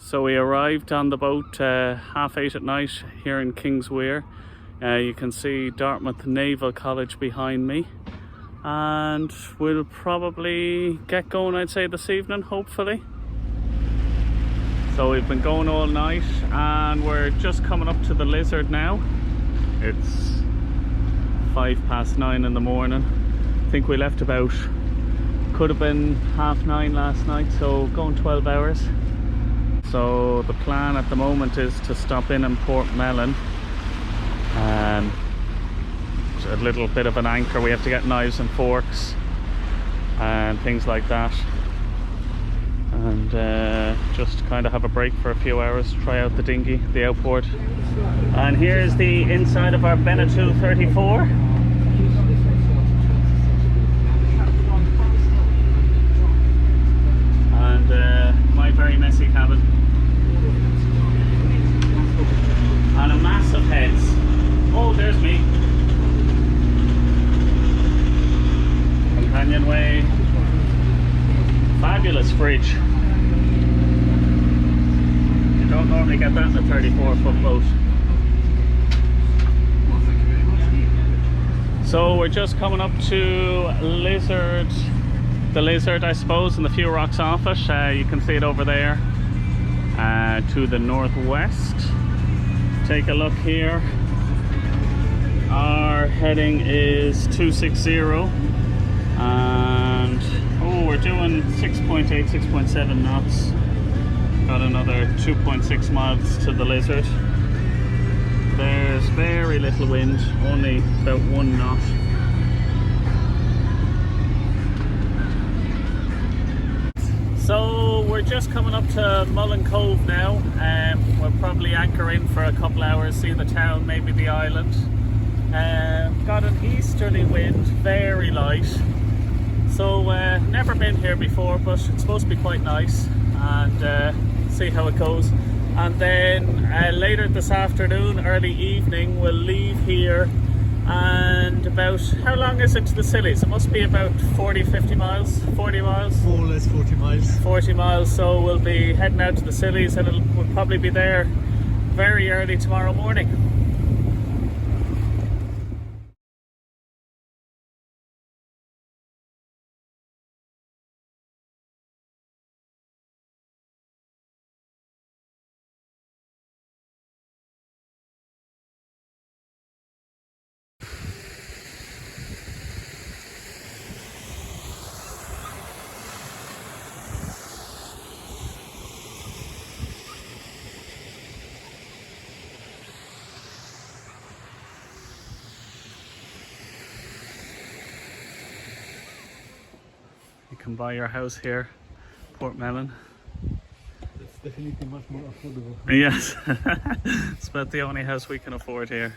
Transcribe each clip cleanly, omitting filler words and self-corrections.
So we arrived on the boat 8:30 at night here in Kingswear. You can see Dartmouth Naval College behind me, and we'll probably get going, I'd say, this evening, hopefully. So we've been going all night and we're just coming up to the Lizard now. It's 9:05 in the morning. I think we left about, could have been 9:30 last night, so going 12 hours. So the plan at the moment is to stop in Portmelon. A little bit of an anchor. We have to get knives and forks and things like that, and just kind of have a break for a few hours, try out the dinghy, the outboard. And here's the inside of our Beneteau 34. And my very messy cabin. And a massive heads. Oh, there's me. Companionway. Fabulous fridge. You don't normally get that in a 34-foot boat. So we're just coming up to Lizard. The Lizard, I suppose, and the few rocks off it. You can see it over there to the northwest. Take a look here. Our heading is 260, and we're doing 6.8, 6.7 knots. Got another 2.6 miles to the Lizard. There's very little wind, only about 1 knot. So we're just coming up to Mullen Cove now. We'll probably anchor in for a couple hours, see the town, maybe the island. Got an easterly wind, very light. So never been here before, but it's supposed to be quite nice, and see how it goes. And then later this afternoon, early evening, we'll leave here. And about, how long is it to the Scillies? It must be about 40-50 miles, 40 miles? More or less 40 miles. 40 miles, so we'll be heading out to the Scillies, and we'll probably be there very early tomorrow morning. You can buy your house here, Portmelon. It's definitely much more affordable. Yes, it's about the only house we can afford here.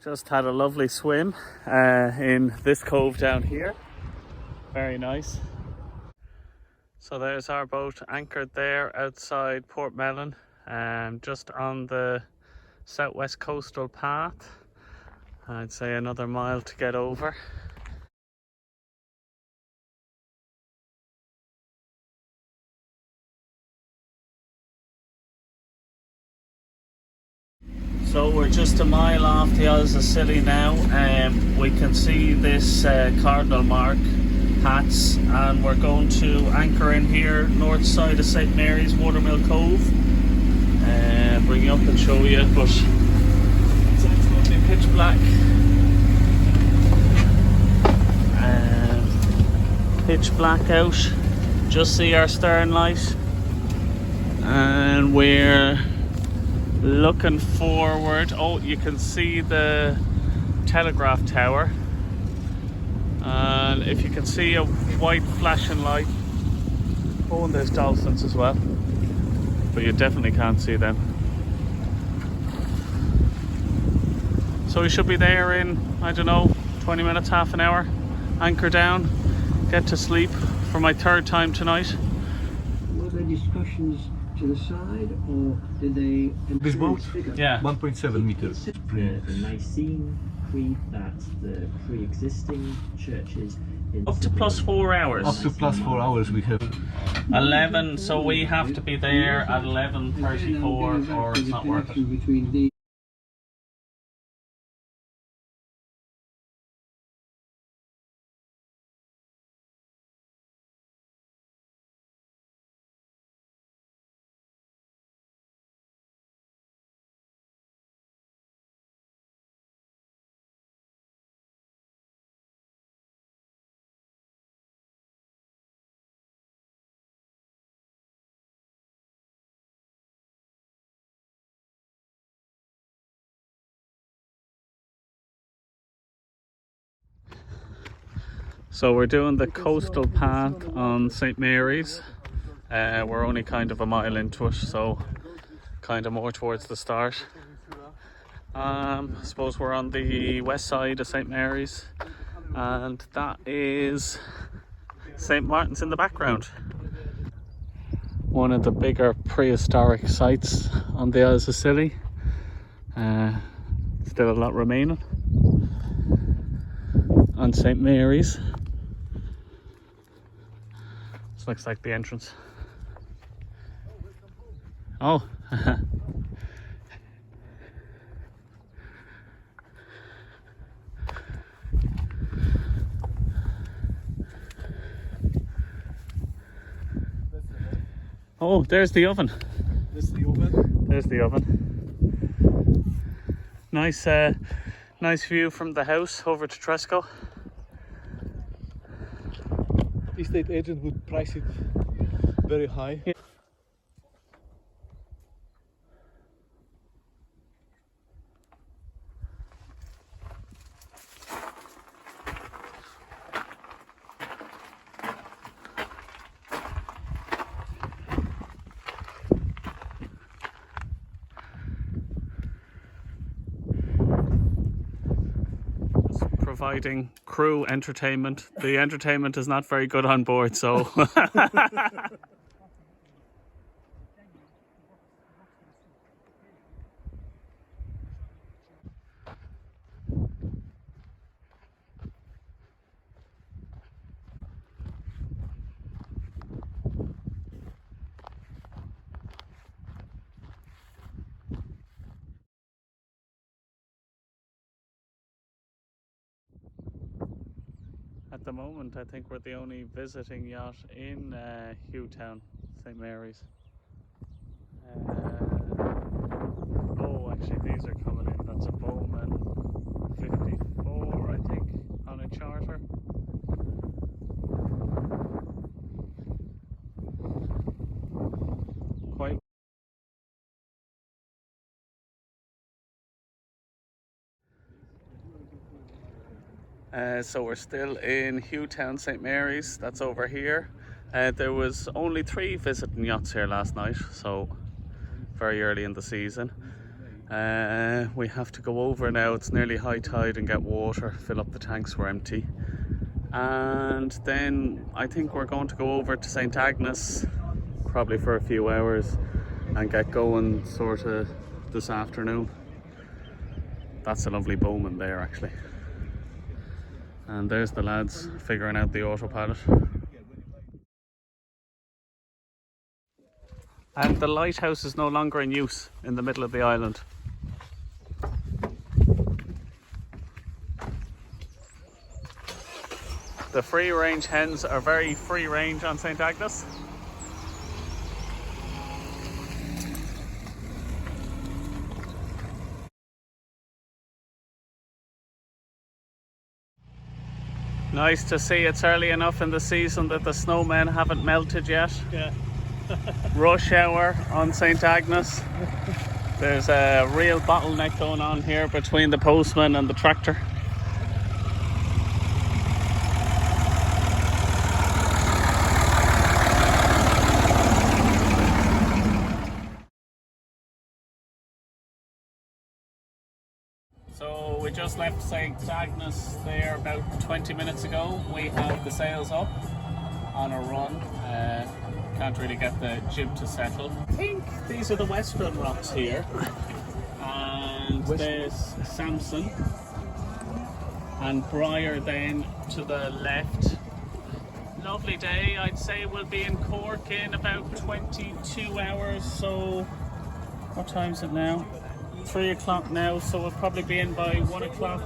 Just had a lovely swim in this cove down here. Very nice. So there's our boat anchored there outside Portmelon, just on the southwest coastal path. I'd say another mile to get over. So we're just a mile off the Isles of Scilly now. We can see this cardinal mark hats, and we're going to anchor in here north side of St Mary's, Watermill Cove, and bring you up and show you, but it's going to be pitch black. Pitch black out, just see our stern light, and we're looking forward. Oh, you can see the telegraph tower. And if you can see a white flashing light, oh, and there's dolphins as well, but you definitely can't see them. So we should be there in, I don't know, 20 minutes, half an hour. Anchor down, get to sleep for my 3rd time tonight. Were there discussions to to the side, or did they? This boat? Yeah. 1.7 meters. The Nicene Creed, that's the pre-existing churches. Up to +4 hours. Up to +4 hours we have. 11, so we have to be there at 11:34 or it's not worth it. Between the So we're doing the coastal path on St. Mary's. We're only kind of a mile into it, so kind of more towards the start. I suppose we're on the west side of St. Mary's, and that is St. Martin's in the background. One of the bigger prehistoric sites on the Isles of Scilly. Still a lot remaining on St. Mary's. This looks like the entrance. Oh. Oh, there's the oven. This is the oven. There's the oven. Nice, nice view from the house over to Tresco. Estate agent would price it very high. Yeah. Providing crew entertainment. The entertainment is not very good on board, so at the moment I think we're the only visiting yacht in Hughtown, St. Mary's. Oh, actually these are coming in. That's a Bowman 54, I think, on a charter. Quite. So we're still in Hughtown, St. Mary's. That's over here. There was only 3 visiting yachts here last night, so very early in the season. We have to go over now. It's nearly high tide and get water, fill up the tanks, were empty. And then I think we're going to go over to St. Agnes probably for a few hours and get going sort of this afternoon. That's a lovely Bowman there actually. And there's the lads figuring out the autopilot. And the lighthouse is no longer in use in the middle of the island. The free range hens are very free range on St. Agnes. Nice to see it's early enough in the season that the snowmen haven't melted yet. Yeah. Rush hour on St. Agnes. There's a real bottleneck going on here between the postman and the tractor. So we just left St. Agnes there about 20 minutes ago. We have the sails up on a run. can't really get the jib to settle. I think these are the Western rocks here. And there's Samson and Briar then to the left. Lovely day. I'd say we'll be in Cork in about 22 hours. So what time is it now? 3 o'clock now, so we'll probably be in by 1 o'clock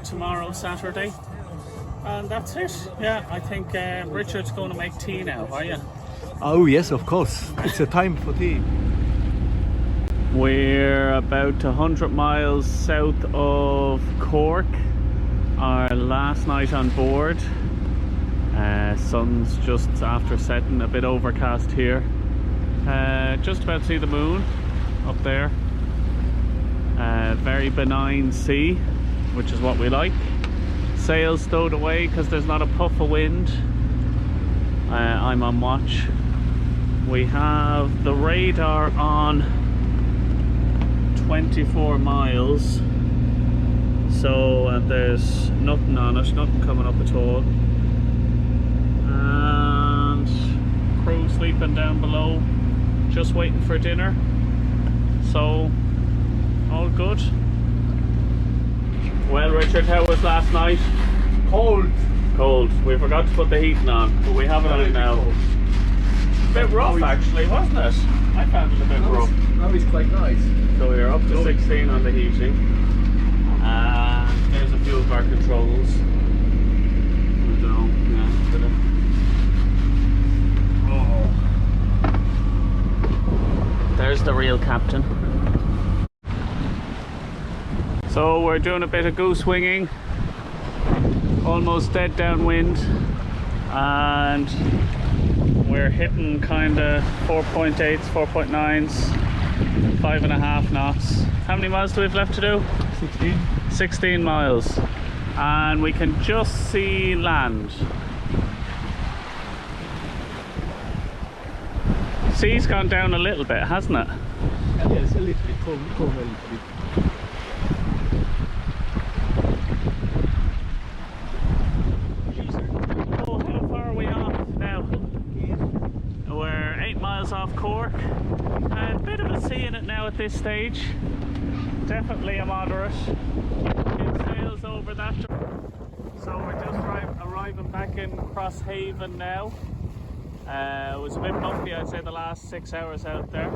tomorrow, Saturday. And that's it. Yeah, I think Richard's going to make tea now, are you? Oh yes, of course. It's a time for tea. We're about 100 miles south of Cork. Our last night on board. Sun's just after setting, a bit overcast here. Just about to see the moon up there. Very benign sea, which is what we like. Sails stowed away because there's not a puff of wind. I'm on watch. We have the radar on 24 miles, so there's nothing on it, nothing coming up at all. And crew sleeping down below, just waiting for dinner. So all good. Well, Richard, how was last night? Cold. Cold. We forgot to put the heating on, but we have it on now. A bit rough actually, wasn't it? I found it a bit rough. Now it's quite nice. So we're up to 16 on the heating. And there's a few of our controls. I don't know, yeah, bit of... Oh. There's the real captain. So we're doing a bit of goose winging, almost dead downwind, and we're hitting kind of 4.8s, 4.9s, 5.5 knots. How many miles do we have left to do? 16. 16 miles, and we can just see land. Sea's gone down a little bit, hasn't it? Yes, a little bit, cold a little bit. Off Cork, a bit of a sea in it now at this stage, definitely a moderate. It sails over that. So we're just arriving back in Crosshaven now. It was a bit bumpy, I'd say, the last 6 hours out there,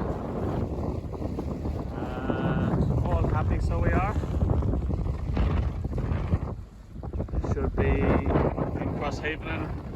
and all happy, so we are. Should be in Crosshaven in